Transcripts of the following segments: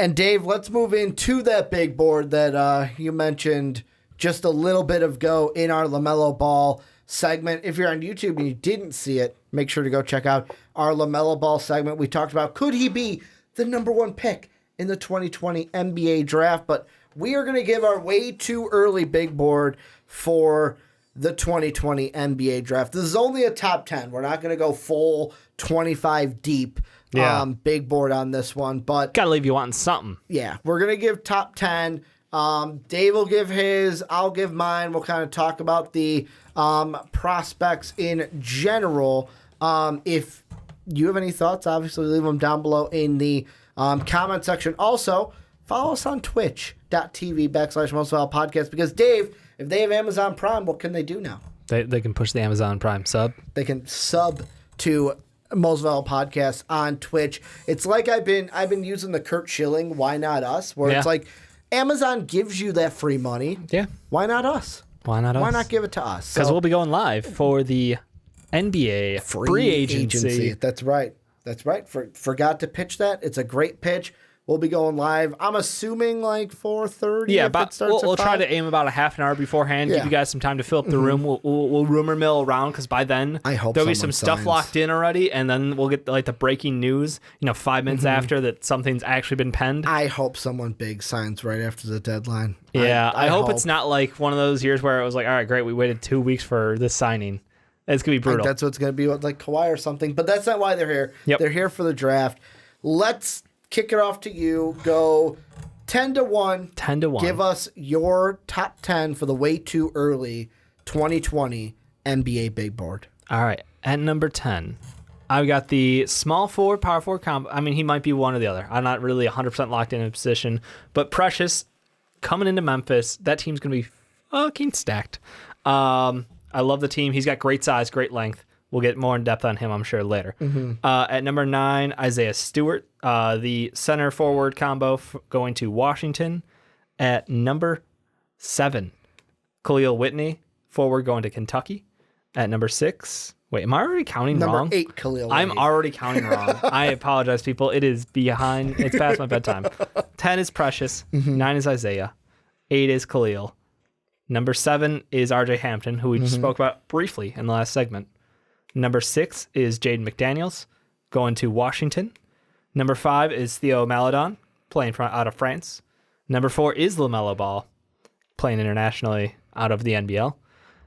And Dave, let's move into that big board that you mentioned just a little bit ago in our LaMelo Ball segment. If you're on YouTube and you didn't see it, make sure to go check out our LaMelo Ball segment. We talked about, could he be the number one pick in the 2020 NBA draft? But we are going to give our way too early big board for the 2020 NBA draft. This is only a top 10. We're not going to go full 25 deep big board on this one. But got to leave you wanting something. Yeah, we're going to give top 10. Dave will give his, I'll give mine. We'll kind of talk about the prospects in general. If you have any thoughts, obviously leave them down below in the comment section. Also, follow us on twitch.tv/MostValuable Podcast, because Dave, if they have Amazon Prime, what can they do now? They can push the Amazon Prime sub. They can sub to Most Valuable Podcast on Twitch. It's like I've been using the Kurt Schilling, why not us? Where it's like Amazon gives you that free money. Yeah. Why not us? Why not us? Why not give it to us? Because we'll be going live for the NBA free agency. That's right. Forgot to pitch that. It's a great pitch. We'll be going live. I'm assuming like 4:30. Yeah, but we'll try to aim about a half an hour beforehand. Give you guys some time to fill up the room. We'll rumor mill around, because by then there'll be some stuff locked in already, and then we'll get like the breaking news. 5 minutes after that something's actually been penned. I hope someone big signs right after the deadline. Yeah, I hope it's not like one of those years where it was like, all right, great, we waited 2 weeks for this signing. It's gonna be brutal. That's what's gonna be, like Kawhi or something. But that's not why they're here. Yep. They're here for the draft. Let's kick it off to you. Go 10-1. 10-1. Give us your top 10 for the way too early 2020 NBA big board. All right. At number 10, I've got the small forward, power forward combo. I mean, he might be one or the other. I'm not really 100% locked in a position. But Precious, coming into Memphis, that team's going to be fucking stacked. I love the team. He's got great size, great length. We'll get more in depth on him, I'm sure, later. At number 9, Isaiah Stewart, the center forward combo going to Washington. At number 7, Khalil Whitney, forward going to Kentucky. At number 6, wait, am I already counting wrong? Number 8, Khalil Whitney. I'm already counting wrong. I apologize, people. It is behind. It's past my bedtime. 10 is Precious. 9 is Isaiah. 8 is Khalil. Number 7 is RJ Hampton, who we just spoke about briefly in the last segment. Number 6 is Jaden McDaniels, going to Washington. Number 5 is Theo Maledon, playing out of France. Number 4 is LaMelo Ball, playing internationally out of the NBL.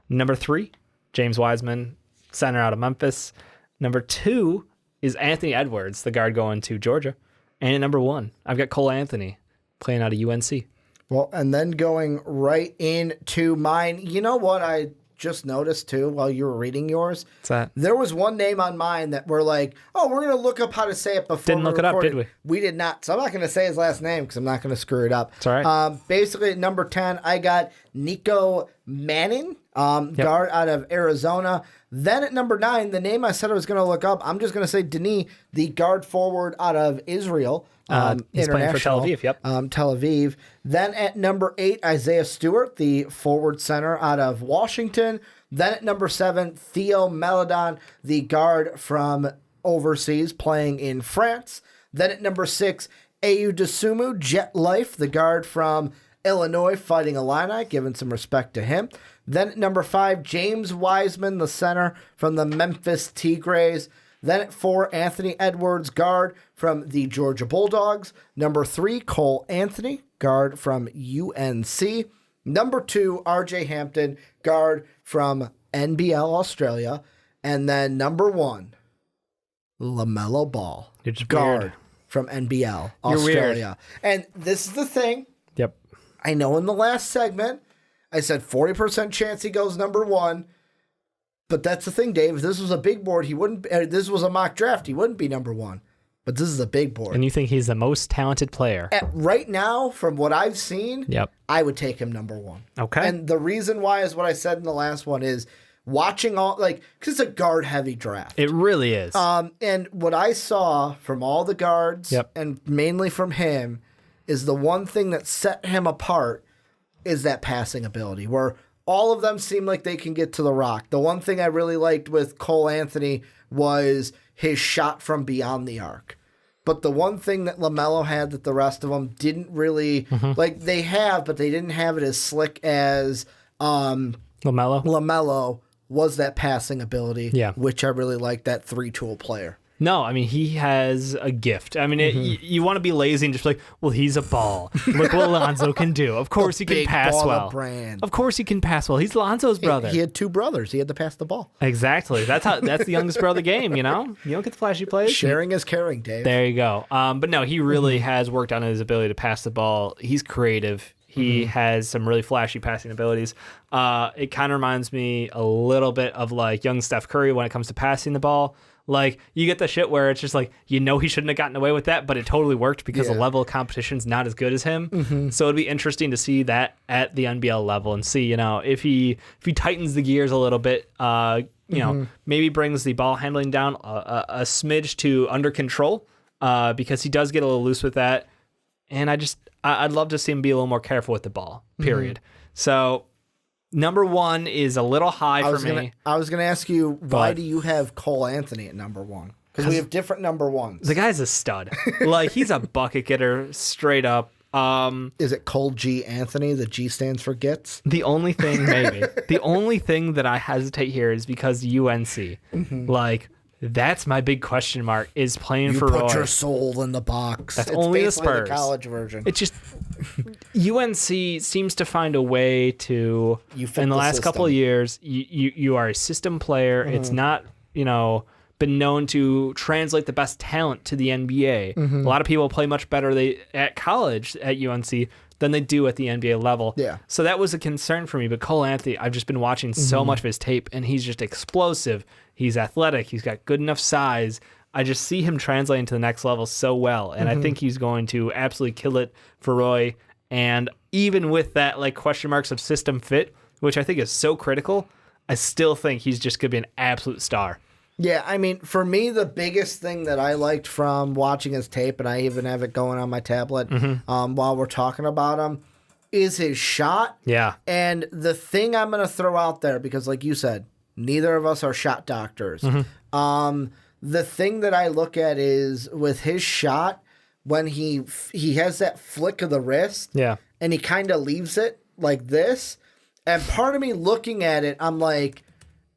Number 3, James Wiseman, center out of Memphis. Number 2 is Anthony Edwards, the guard going to Georgia. And at number 1, I've got Cole Anthony, playing out of UNC. Well, and then going right into mine, you know what I just noticed too while you were reading yours? What's that? There was one name on mine that we're like, oh, we're going to look up how to say it before. Didn't look it up, did we? We did not. So I'm not going to say his last name because I'm not going to screw it up. It's all right. Basically, at number 10, I got Nico Manning, guard out of Arizona. Then at number 9, the name I said I was going to look up, I'm just going to say Denis, the guard forward out of Israel. He's playing for Tel Aviv, yep. Tel Aviv. Then at number 8, Isaiah Stewart, the forward center out of Washington. Then at number 7, Theo Maledon, the guard from overseas playing in France. Then at number 6, Ayu Dosunmu, Jet Life, the guard from Illinois fighting Illini, giving some respect to him. Then at number 5, James Wiseman, the center from the Memphis Tigres. Then at 4, Anthony Edwards, guard from the Georgia Bulldogs. Number 3, Cole Anthony, guard from UNC. Number 2, RJ Hampton, guard from NBL Australia. And then number 1, LaMelo Ball, guard weird. from NBL You're Australia. And this is the thing. Yep. I know in the last segment, I said 40% chance he goes number 1. But that's the thing, Dave. If this was a big board, he wouldn't. This was a mock draft, he wouldn't be number 1. But this is a big board. And you think he's the most talented player? Right now, from what I've seen, I would take him number 1. Okay. And the reason why is what I said in the last one is watching all, like, because it's a guard-heavy draft. It really is. And what I saw from all the guards, and mainly from him, is the one thing that set him apart is that passing ability, where all of them seem like they can get to the rock. The one thing I really liked with Cole Anthony was his shot from beyond the arc. But the one thing that LaMelo had that the rest of them didn't really like, they have, but they didn't have it as slick as LaMelo was that passing ability. Yeah. Which I really like, that 3-tool player. No, I mean, he has a gift. I mean, you want to be lazy and just be like, well, he's a ball. Look what Lonzo can do. Of course he can pass well. Brand. Of course he can pass well. He's Lonzo's brother. He had 2 brothers. He had to pass the ball. Exactly. That's the youngest brother game, you know? You don't get the flashy plays. Sharing is caring, Dave. There you go. But no, he really has worked on his ability to pass the ball. He's creative. He has some really flashy passing abilities. It kind of reminds me a little bit of like young Steph Curry when it comes to passing the ball. Like, you get the shit where it's just like, he shouldn't have gotten away with that, but it totally worked because the level of competition's not as good as him. So it'd be interesting to see that at the NBL level and see, if he tightens the gears a little bit, maybe brings the ball handling down a smidge to under control, because he does get a little loose with that. And I'd love to see him be a little more careful with the ball, period. So number 1 is a little high for me. I was going to ask you, why do you have Cole Anthony at number 1? Because we have different number 1s. The guy's a stud. Like, he's a bucket getter straight up. Is it Cole G. Anthony? The G stands for gets? The only thing, maybe. The only thing that I hesitate here is because UNC. Like, that's my big question mark, is playing for Roy. You put your soul in the box. That's it's only the basically Spurs. The college version. It's just UNC seems to find a way to, in the last couple of years, you are a system player. It's not, been known to translate the best talent to the NBA. A lot of people play much better at college at UNC than they do at the NBA level. Yeah. So that was a concern for me. But Cole Anthony, I've just been watching so much of his tape, and he's just explosive. He's athletic. He's got good enough size. I just see him translating to the next level so well, and I think he's going to absolutely kill it for Roy. And even with that, like, question marks of system fit, which I think is so critical, I still think he's just going to be an absolute star. Yeah, I mean, for me, the biggest thing that I liked from watching his tape, and I even have it going on my tablet while we're talking about him, is his shot. Yeah. And the thing I'm going to throw out there, because like you said, neither of us are shot doctors. The thing that I look at is with his shot, when he has that flick of the wrist, and he kind of leaves it like this, and part of me looking at it, I'm like,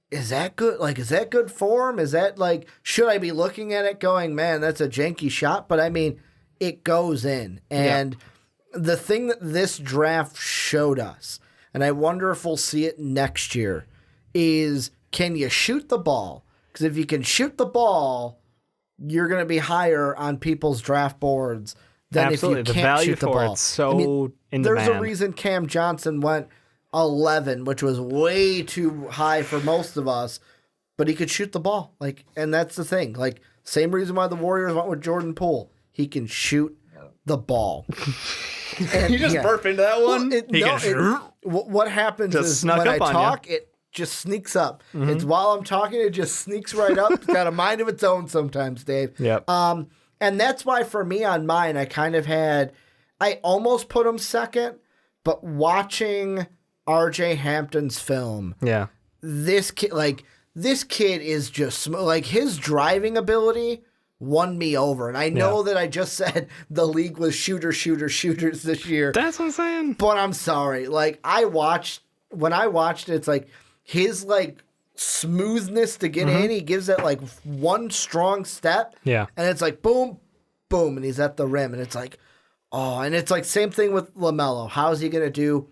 is that good? Like, is that good form? Is that like, should I be looking at it going, man, that's a janky shot? But I mean, it goes in. And the thing that this draft showed us, and I wonder if we'll see it next year, is can you shoot the ball? Because if you can shoot the ball, you're going to be higher on people's draft boards than if you can't shoot the ball. It's so in demand. There's a reason Cam Johnson went 11, which was way too high for most of us, but he could shoot the ball. Like, and that's the thing. Like, same reason why the Warriors went with Jordan Poole. He can shoot the ball. And, you just burp into that one. What happens is when I talk, it just sneaks up. It's while I'm talking, it just sneaks right up. It's got a mind of its own sometimes, Dave. Yep. And that's why for me on mine, I almost put him second, but watching RJ Hampton's film, this kid is just like, his driving ability won me over. And I know that I just said the league was shooters this year. That's what I'm saying. But I'm sorry. Like, when I watched it, it's like his like smoothness to get in. He gives that like one strong step. Yeah. And it's like boom, boom, and he's at the rim. And it's like, oh, and it's like same thing with LaMelo. How is he gonna do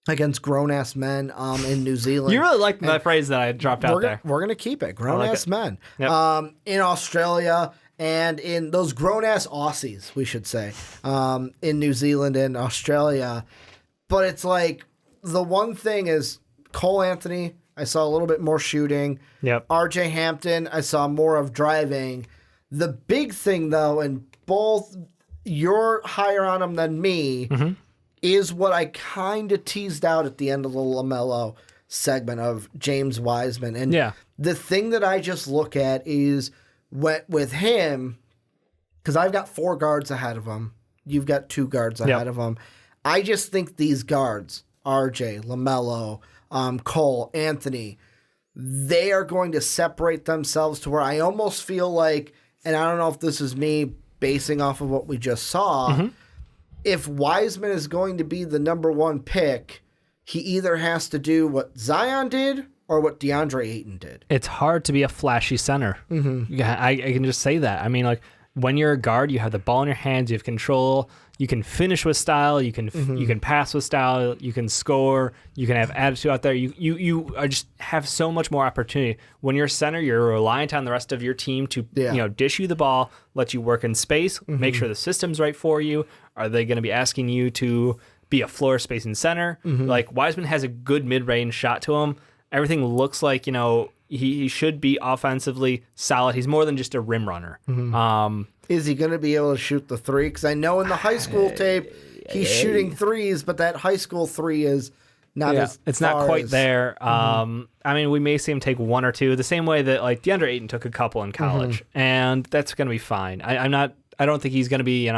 against grown-ass men in New Zealand? You really like that phrase that I dropped out there. We're going to keep it. Grown-ass men. Yep. In Australia and in those grown-ass Aussies, we should say, in New Zealand and Australia. But it's like, the one thing is Cole Anthony, I saw a little bit more shooting. Yep. RJ Hampton, I saw more of driving. The big thing, though, and both you're higher on him than me, is what I kind of teased out at the end of the LaMelo segment of James Wiseman. And the thing that I just look at is with him, because I've got 4 guards ahead of him. You've got 2 guards ahead of him. I just think these guards, RJ, LaMelo, Cole, Anthony, they are going to separate themselves to where I almost feel like, and I don't know if this is me basing off of what we just saw, if Wiseman is going to be the number one pick, he either has to do what Zion did or what DeAndre Ayton did. It's hard to be a flashy center. Yeah, I can just say that. I mean, like, when you're a guard, you have the ball in your hands, you have control, you can finish with style, you can pass with style, you can score, you can have attitude out there. You are just have so much more opportunity. When you're a center, you're reliant on the rest of your team to dish you the ball, let you work in space, make sure the system's right for you. Are they going to be asking you to be a floor spacing center? Like, Wiseman has a good mid-range shot to him. Everything looks like, he should be offensively solid. He's more than just a rim runner. Is he going to be able to shoot the three? Because I know in the high school tape, he's shooting threes, but that high school three is not as it's not quite as, there. I mean, we may see him take one or two, the same way that like DeAndre Ayton took a couple in college, and that's going to be fine. I don't think he's going to be,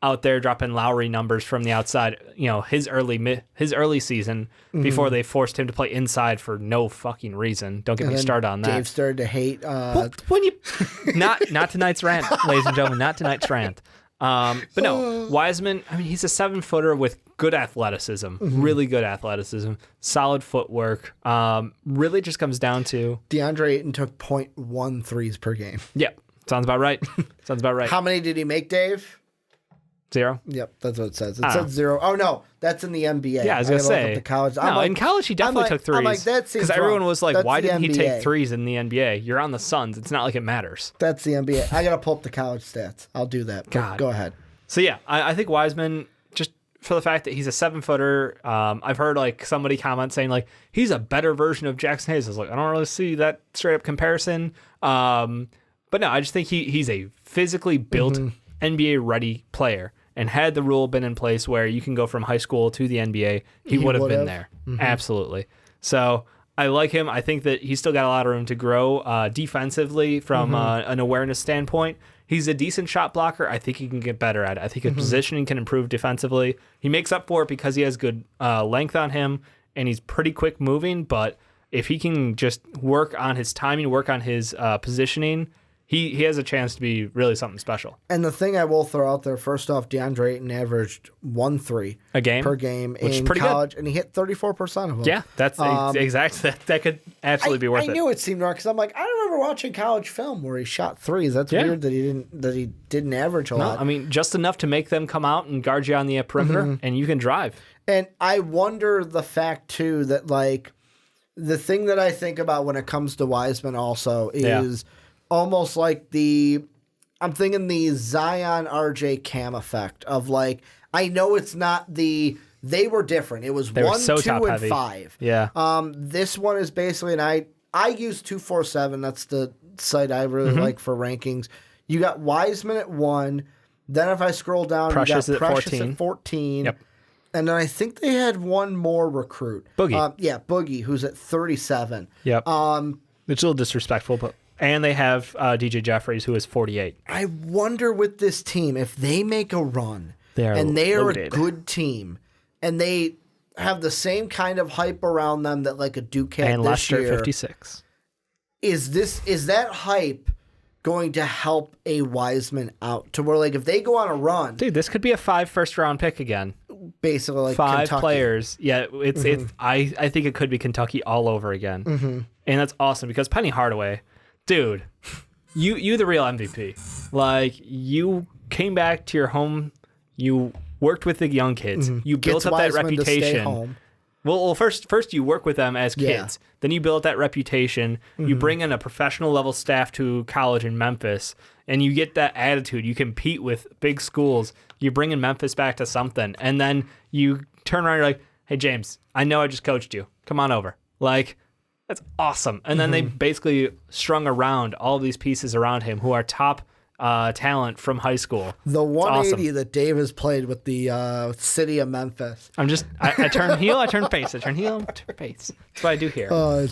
out there dropping Lowry numbers from the outside, his early season before they forced him to play inside for no fucking reason. Don't get me started on that. Dave started to hate. Not tonight's rant, ladies and gentlemen. Not tonight's rant. But no, Wiseman. I mean, he's a 7-footer with good athleticism, really good athleticism, solid footwork. Really, just comes down to DeAndre Ayton took 0.1 threes per game. Yep, sounds about right. Sounds about right. How many did he make, Dave? 0? Yep, that's what it says. It says 0. Oh, no, that's in the NBA. Yeah, I was going to say. College. In college, he definitely took threes. I'm like, that seems because everyone wrong. was like, That's why the didn't he NBA. take threes in the NBA? You're on the Suns. It's not like it matters. That's the NBA. I got to pull up the college stats. I'll do that. God. Go ahead. So, yeah, I think Wiseman, just for the fact that he's a 7-footer, I've heard like somebody comment saying like, he's a better version of Jackson Hayes. I was like, I don't really see that straight up comparison. But no, I just think he's a physically built NBA ready player. And had the rule been in place where you can go from high school to the NBA, he would have been there. Absolutely. So I like him. I think that he's still got a lot of room to grow defensively from an awareness standpoint. He's a decent shot blocker. I think he can get better at it. I think his positioning can improve defensively. He makes up for it because he has good length on him, and he's pretty quick moving. But if he can just work on his timing, work on his positioning, he has a chance to be really something special. And the thing I will throw out there, first off, DeAndre Ayton averaged 1 3 per game in college, and he hit 34% of them. Yeah, that's exactly that could absolutely be worth it. I knew it seemed wrong because I'm like, I don't remember watching college film where he shot threes. That's weird that he didn't average a lot. I mean, just enough to make them come out and guard you on the perimeter, and you can drive. And I wonder the fact too that like the thing that I think about when it comes to Wiseman also is. Almost like I'm thinking the Zion RJ Cam effect of like, I know it's not they were different. It was 1, 2, and 5. Yeah. This one is basically, and I use 247. That's the site I really like for rankings. You got Wiseman at 1. Then if I scroll down, Precious you got Precious at 14. Yep. And then I think they had one more recruit. Boogie. Boogie, who's at 37. Yep. It's a little disrespectful, but. And they have DJ Jeffries, who is 48. I wonder with this team, if they make a run they are loaded. A good team and they have the same kind of hype around them that like a Duke had and this Lester year. 56. Is that hype going to help a Wiseman out to where like if they go on a run? Dude, this could be a 5 first-round pick again. Basically like 5 Kentucky. players. Yeah, it's I think it could be Kentucky all over again. And that's awesome because Penny Hardaway, dude, you the real MVP. Like, you came back to your home, you worked with the young kids, you built up that reputation. Well, first you work with them as kids, then you build that reputation, you bring in a professional level staff to college in Memphis, and you get that attitude. You compete with big schools, you bring in Memphis back to something, and then you turn around and you're like, hey, James, I know I just coached you. Come on over. Like, that's awesome. And then they basically strung around all these pieces around him who are top talent from high school. The 180 that Dave has played with the city of Memphis. I turn heel, I turn face. I turn heel, I turn face. That's what I do here.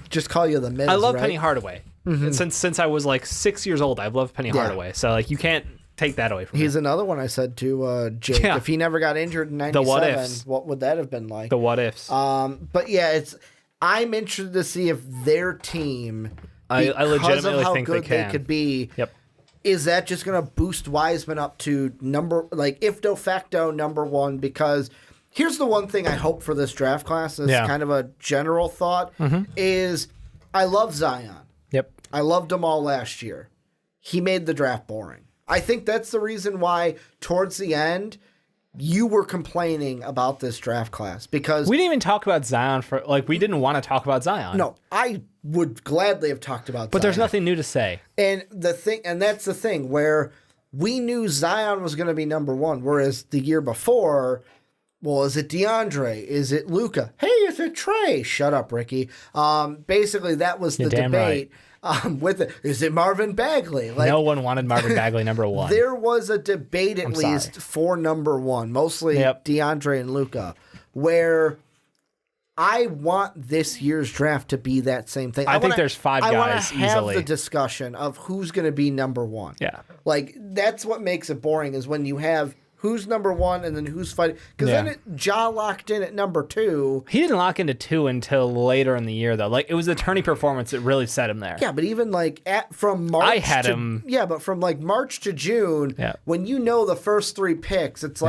Just call you the Miz, I love right? Penny Hardaway. Since I was like 6 years old, I've loved Penny Hardaway. So like you can't take that away from me. He's another one I said to Jake. If he never got injured in 97, what ifs. What would that have been like? The what ifs. But yeah, I'm interested to see if their team, I legitimately of how think good they can. could be, is that just going to boost Wiseman up to if de facto number one? Because here's the one thing I hope for this draft class, is kind of a general thought, is I love Zion. Yep. I loved him all last year. He made the draft boring. I think that's the reason why towards the end you were complaining about this draft class, because we didn't even talk about Zion we didn't want to talk about Zion. No, I would gladly have talked about Zion. But there's nothing new to say. And that's the thing where we knew Zion was going to be number one, whereas the year before, well, is it DeAndre? Is it Luka? Hey, is it Trey? Shut up, Ricky. Basically, that was the debate. Right. Is it Marvin Bagley? No one wanted Marvin Bagley number one. There was a debate at least for number one, mostly DeAndre and Luka, where I want this year's draft to be that same thing. I think there's 5 guys I want to have easily. the discussion of who's going to be number one. Yeah. That's what makes it boring, is when you have who's number one and then who's fighting. Because then Ja locked in at number 2. He didn't lock into 2 until later in the year, though. It was the turning performance that really set him there. Yeah, but even from March I had him. Yeah, but from March to June, when you know the first 3 picks, it's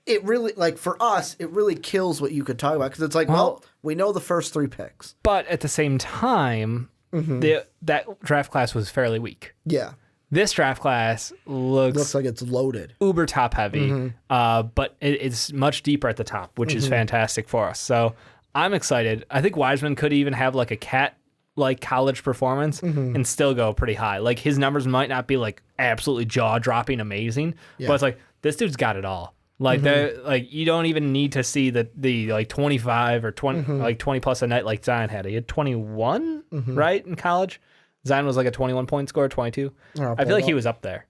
it really, for us, it really kills what you could talk about. Because it's well, we know the first 3 picks. But at the same time, that draft class was fairly weak. Yeah. This draft class looks like it's loaded. Uber top heavy, but it's much deeper at the top, which is fantastic for us. So I'm excited. I think Wiseman could even have a cat college performance and still go pretty high. His numbers might not be absolutely jaw dropping amazing, but it's this dude's got it all. You don't even need to see the 25 or 20 20 plus a night like Zion had. He had 21 right in college. Zion was a 21-point scorer, 22. I feel like he was up there.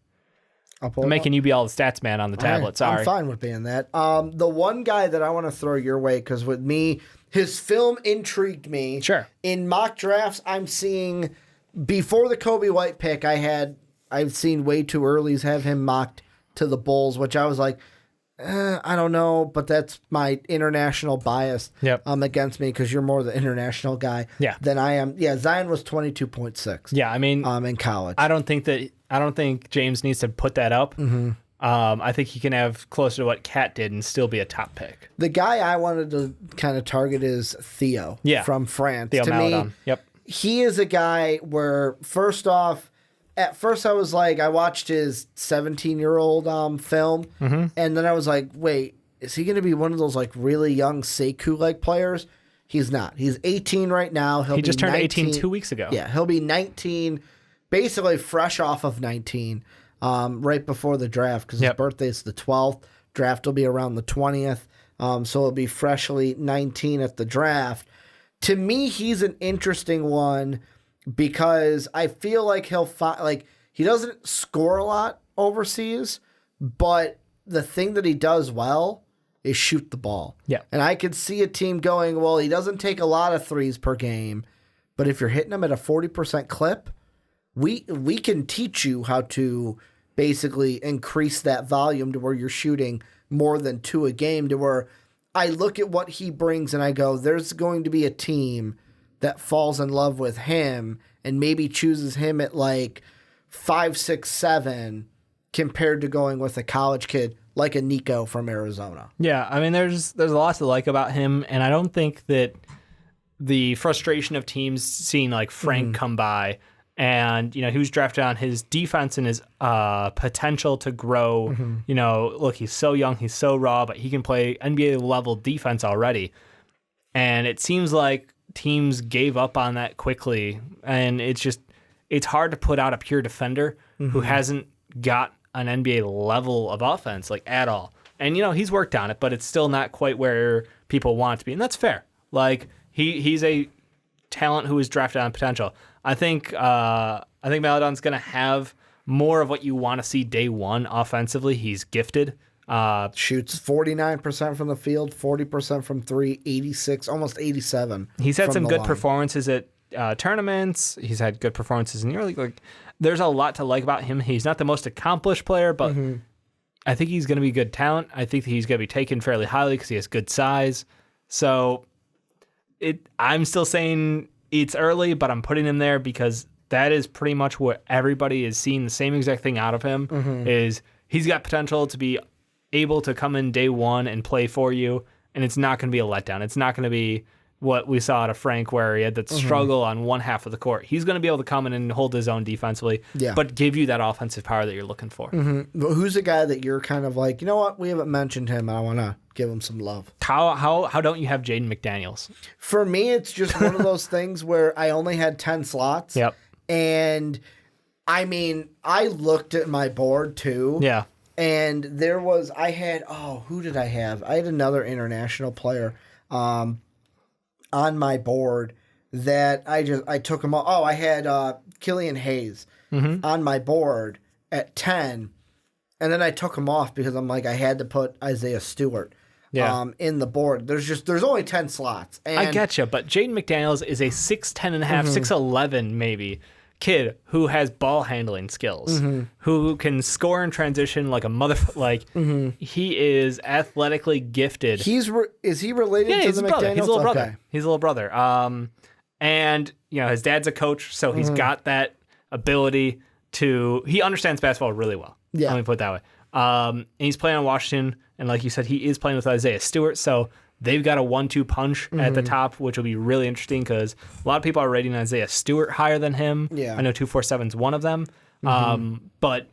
I'm making you be all the stats man on the tablet. Right. Sorry. I'm fine with being that. The one guy that I want to throw your way, because with me, his film intrigued me. Sure. In mock drafts, I'm seeing, before the Kobe White pick, I've seen way too early's have him mocked to the Bulls, which I was I don't know, but that's my international bias against me, because you're more the international guy than I am. Yeah, Zion was 22.6. Yeah, I mean, in college. I don't think James needs to put that up. I think he can have closer to what Cat did and still be a top pick. The guy I wanted to kind of target is Theo from France. Theo Maledon. Me, he is a guy where, first off, at first I was I watched his 17-year-old film, and then I was wait, is he going to be one of those really young Sekou players? He's not. He's 18 right now. He just turned 18 2 weeks ago. Yeah, he'll be 19, basically fresh off of 19, right before the draft, because his birthday's the 12th. Draft will be around the 20th, so he'll be freshly 19 at the draft. To me, he's an interesting one, because I feel he'll he doesn't score a lot overseas, but the thing that he does well is shoot the ball. Yeah. And I could see a team going, well, he doesn't take a lot of threes per game, but if you're hitting them at a 40% clip, we can teach you how to basically increase that volume to where you're shooting more than 2 a game, to where I look at what he brings and I go, there's going to be a team that falls in love with him and maybe chooses him at 5, 6, 7 compared to going with a college kid like a Nico from Arizona. Yeah, I mean, there's a lot to like about him, and I don't think that the frustration of teams seeing Frank come by and, he was drafted on his defense and his potential to grow. Look, he's so young, he's so raw, but he can play NBA level defense already. And it seems like teams gave up on that quickly, and it's hard to put out a pure defender who hasn't got an NBA level of offense at all. And he's worked on it, but it's still not quite where people want it to be, and that's fair. He's a talent who is drafted on potential. I think Maledon's going to have more of what you want to see day one offensively. He's gifted. Shoots 49% from the field, 40% from 3, 86, almost 87. He's had some good performances at tournaments. He's had good performances in the early. There's a lot to like about him. He's not the most accomplished player, but I think he's going to be good talent. I think he's going to be taken fairly highly because he has good size. So I'm still saying it's early, but I'm putting him there because that is pretty much what everybody is seeing the same exact thing out of him. Is he's got potential to be able to come in day one and play for you, and it's not going to be a letdown. It's not going to be what we saw out of Frank, where he had that struggle on one half of the court. He's going to be able to come in and hold his own defensively, but give you that offensive power that you're looking for. Who's a guy that you're kind of like, you know what, we haven't mentioned him, and I want to give him some love? How don't you have Jaden McDaniels? For me, it's just one of those things where I only had 10 slots. Yep. And, I mean, I looked at my board, too. Yeah. And there was, who did I have? I had another international player on my board that I took him all. Oh, I had Killian Hayes on my board at 10, and then I took him off because I'm like, I had to put Isaiah Stewart in the board. There's only 10 slots. And I get you, but Jaden McDaniels is a 6'10 and a half, 6'11 maybe kid who has ball handling skills, who can score in transition like a mother. He is athletically gifted. Is he related to he's the a brother. McDaniels? He's a little brother. Okay. He's a little brother. And his dad's a coach, so he's got that ability to. He understands basketball really well. Yeah. Let me put it that way. And he's playing on Washington, and like you said, he is playing with Isaiah Stewart. So they've got a 1-2 punch at the top, which will be really interesting because a lot of people are rating Isaiah Stewart higher than him. Yeah. I know 247 is one of them. But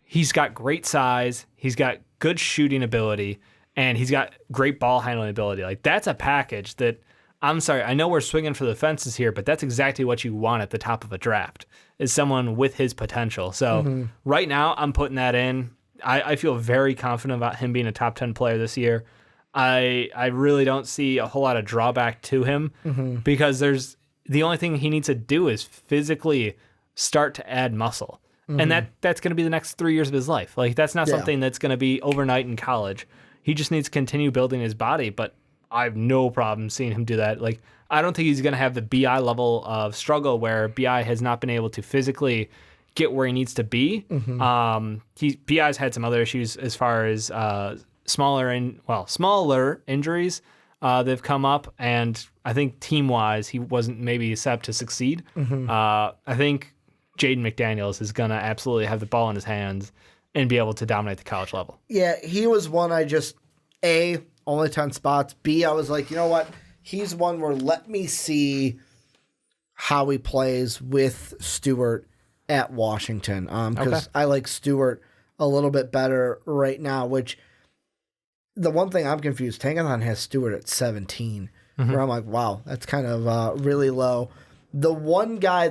he's got great size. He's got good shooting ability, and he's got great ball handling ability. Like, that's a package that, I'm sorry, I know we're swinging for the fences here, but that's exactly what you want at the top of a draft, is someone with his potential. So right now, I'm putting that in. I feel very confident about him being a top 10 player this year. I really don't see a whole lot of drawback to him because the only thing he needs to do is physically start to add muscle. And that's going to be the next 3 years of his life. Like, that's not something that's going to be overnight in college. He just needs to continue building his body, but I have no problem seeing him do that. Like, I don't think he's going to have the BI level of struggle where BI has not been able to physically get where he needs to be. BI's had some other issues as far as smaller injuries they've come up, and I think team-wise he wasn't maybe set up to succeed. I think Jaden McDaniels is going to absolutely have the ball in his hands and be able to dominate the college level. Yeah, he was one only 10 spots. B, I was like, you know what? He's one where let me see how he plays with Stewart at Washington. Because I like Stewart a little bit better right now, which the one thing I'm confused, Tankathon has Stewart at 17, where I'm like, wow, that's kind of really low. The one guy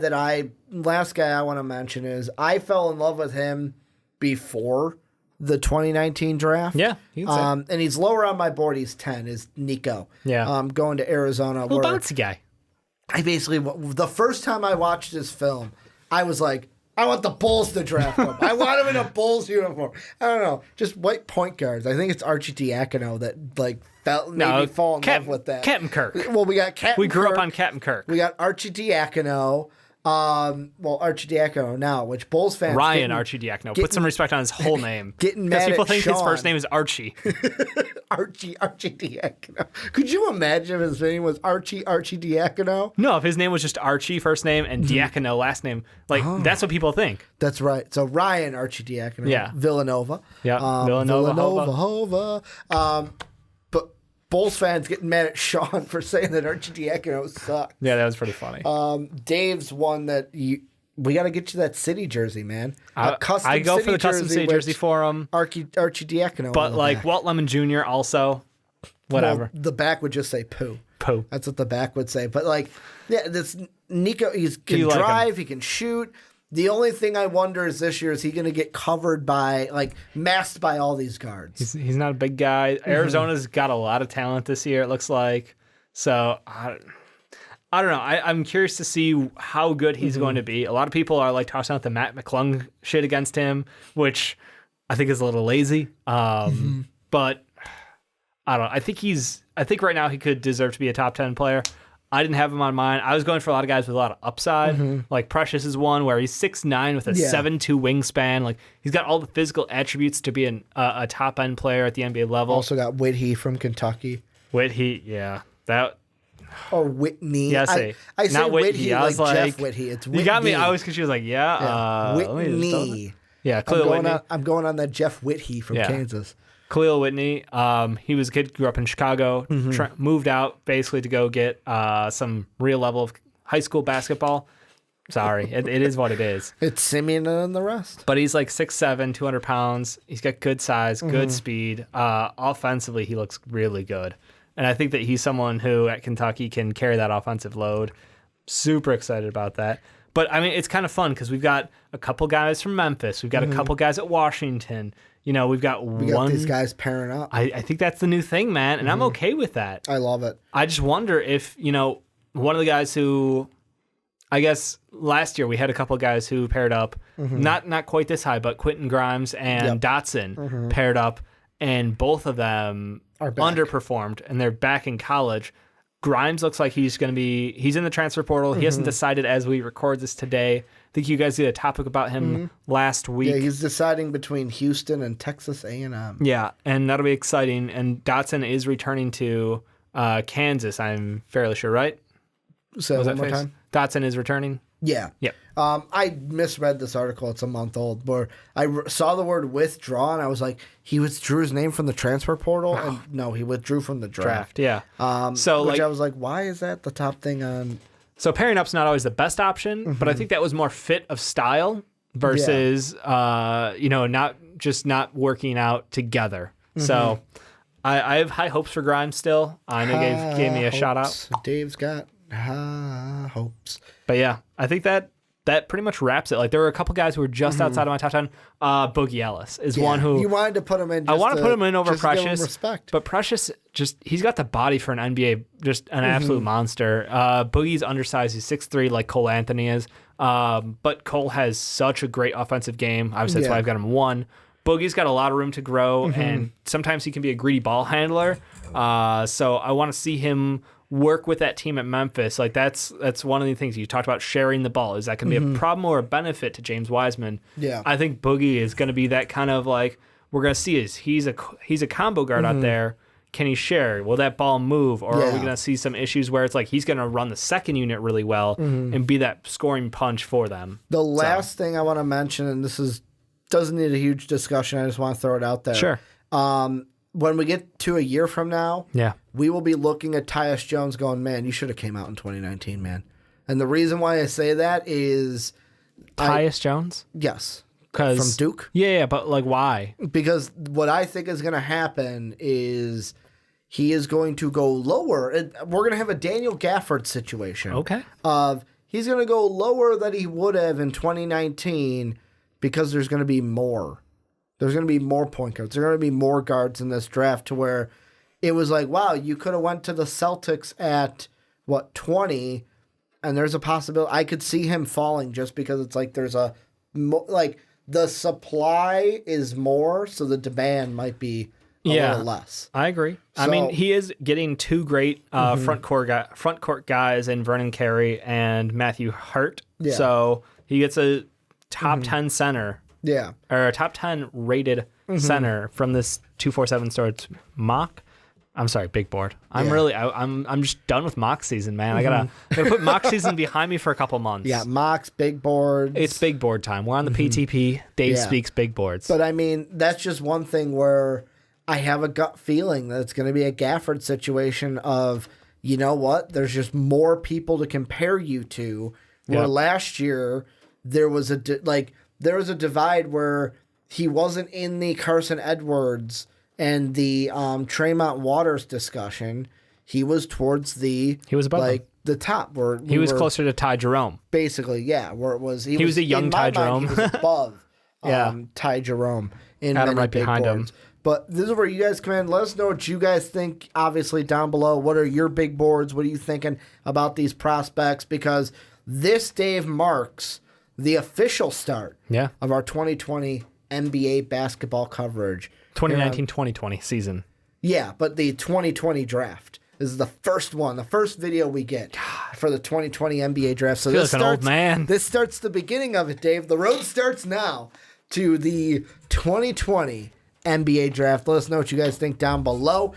last guy I want to mention is I fell in love with him before the 2019 draft. Yeah. And he's lower on my board. He's 10, is Nico. Yeah. Going to Arizona. Little bouncy guy. The first time I watched this film, I was like, I want the Bulls to draft him. I want him in a Bulls uniform. I don't know. Just white point guards. I think it's Archie Diacono that made me fall in love with that. Captain Kirk. Well, we got Captain Kirk. We grew up on Captain Kirk. We got Archie Diacono. Archie Diacono now, which Bulls fans... Archie Diacono. Put some respect on his whole name. Getting mad at people think Sean. his first name is Archie. Archie Diacono. Could you imagine if his name was Archie Diacono? No, if his name was just Archie first name and Diacono last name, that's what people think. That's right. So Ryan Archie Diacono. Yeah. Villanova. Yeah. Villanova. But Bulls fans getting mad at Sean for saying that Archie Diacono sucked. Yeah, that was pretty funny. Dave's one that we got to get you that city jersey, man. I go for the custom city jersey for him. Archie Diacono. But like back. Walt Lemon Jr. also, whatever. Well, the back would just say poo. Poo. That's what the back would say. But like, yeah, this Nico, he can drive, he can shoot. The only thing I wonder is this year, is he going to get covered by, masked by all these guards? He's not a big guy. Arizona's got a lot of talent this year, it looks like. So, I don't know. I'm curious to see how good he's going to be. A lot of people are tossing out the Matt McClung shit against him, which I think is a little lazy. But I don't know. I think right now he could deserve to be a top 10 player. I didn't have him on mine. I was going for a lot of guys with a lot of upside. Like Precious is one where he's 6'9" with a 7'2" wingspan. Like, he's got all the physical attributes to be a top end player at the NBA level. Also got Whitty from Kentucky. Whitty, yeah. or Whitney. Yeah, I say not Whitney I was like Jeff Whitney. It's Whitney. You got me. I was confused. Like, Whitney. Yeah, Khalil Whitney. I'm going on that Jeff Whitney from Kansas. Khalil Whitney. He was a kid, grew up in Chicago, moved out basically to go get some real level of high school basketball. Sorry, it is what it is. It's Simeon and the rest. But he's like 6'7", 200 pounds. He's got good size, good speed. Offensively, he looks really good. And I think that he's someone who at Kentucky can carry that offensive load. Super excited about that. But, I mean, it's kind of fun because we've got a couple guys from Memphis. We've got a couple guys at Washington. You know, we got these guys pairing up. I think that's the new thing, man, and I'm okay with that. I love it. I just wonder if, one of the guys who, I guess last year we had a couple of guys who paired up, not quite this high, but Quentin Grimes and Dotson paired up, and both of them underperformed, and they're back in college. Grimes looks like he's in the transfer portal. He hasn't decided as we record this today. I think you guys did a topic about him last week. Yeah, he's deciding between Houston and Texas A&M. Yeah, and that'll be exciting. And Dotson is returning to Kansas, I'm fairly sure, right? So one more time. Dotson is returning? Yeah. Yep. I misread this article. It's a month old. But I saw the word withdraw, and I was like, he withdrew his name from the transfer portal? And no, he withdrew from the draft. Yeah. I was like, why is that the top thing on? So pairing up's not always the best option, but I think that was more fit of style versus, not working out together. So I have high hopes for Grimes still. I know gave me a shout out. Dave's got hopes. But yeah, I think that pretty much wraps it. Like, there were a couple guys who were just outside of my top 10. Boogie Ellis is one who you wanted to put him in. I want to put him in over Precious. Give him respect. But Precious he's got the body for an NBA, just an absolute monster. Boogie's undersized. He's 6'3", like Cole Anthony is. But Cole has such a great offensive game. Obviously, that's why I've got him 1. Boogie's got a lot of room to grow, and sometimes he can be a greedy ball handler. So I want to see him work with that team at Memphis. Like, that's one of the things you talked about, sharing the ball. Is that going to be a problem or a benefit to James Wiseman? Yeah. I think Boogie is going to be that kind of, like, we're going to see he's a combo guard out there. Can he share? Will that ball move? Or are we going to see some issues where it's like he's going to run the second unit really well and be that scoring punch for them? The last thing I want to mention, and this doesn't need a huge discussion, I just want to throw it out there. Sure. When we get to a year from now, we will be looking at Tyus Jones going, man, you should have came out in 2019, man. And the reason why I say that is... Tyus Jones? Yes. From Duke? Yeah, but like, why? Because what I think is going to happen is he is going to go lower. We're going to have a Daniel Gafford situation. Okay. He's going to go lower than he would have in 2019 because there's going to be more. There's going to be more point guards. There are going to be more guards in this draft to where it was like, wow, you could have went to the Celtics at, 20, and there's a possibility. I could see him falling just because it's like there's the supply is more, so the demand might be a little less. I agree. I mean, he is getting 2 great front court guys in Vernon Carey and Matthew Hart. Yeah. So he gets a top 10 center. Yeah. Or a top 10 rated center from this 247 starts mock. I'm sorry, big board. I'm just done with mock season, man. I gotta put mock season behind me for a couple months. Yeah, mocks, big boards. It's big board time. We're on the PTP. Dave speaks big boards. But I mean, that's just one thing where I have a gut feeling that it's going to be a Gafford situation of, you know what? There's just more people to compare you to. Where last year there was a divide where he wasn't in the Carson Edwards and the Tremont Waters discussion. He was towards he was above the top where he was closer to Ty Jerome. Basically, yeah, where it was he was a young Ty Jerome. He was above Ty Jerome in Adam right behind him. But this is where you guys come in. Let us know what you guys think, obviously, down below. What are your big boards? What are you thinking about these prospects? Because this, Dave, marks the official start of our 2020 NBA basketball coverage. 2019-2020 season. Yeah, but the 2020 draft. This is the first one, the first video we get for the 2020 NBA draft. So this starts, an old man. This starts the beginning of it, Dave. The road starts now to the 2020 NBA draft. Let us know what you guys think down below.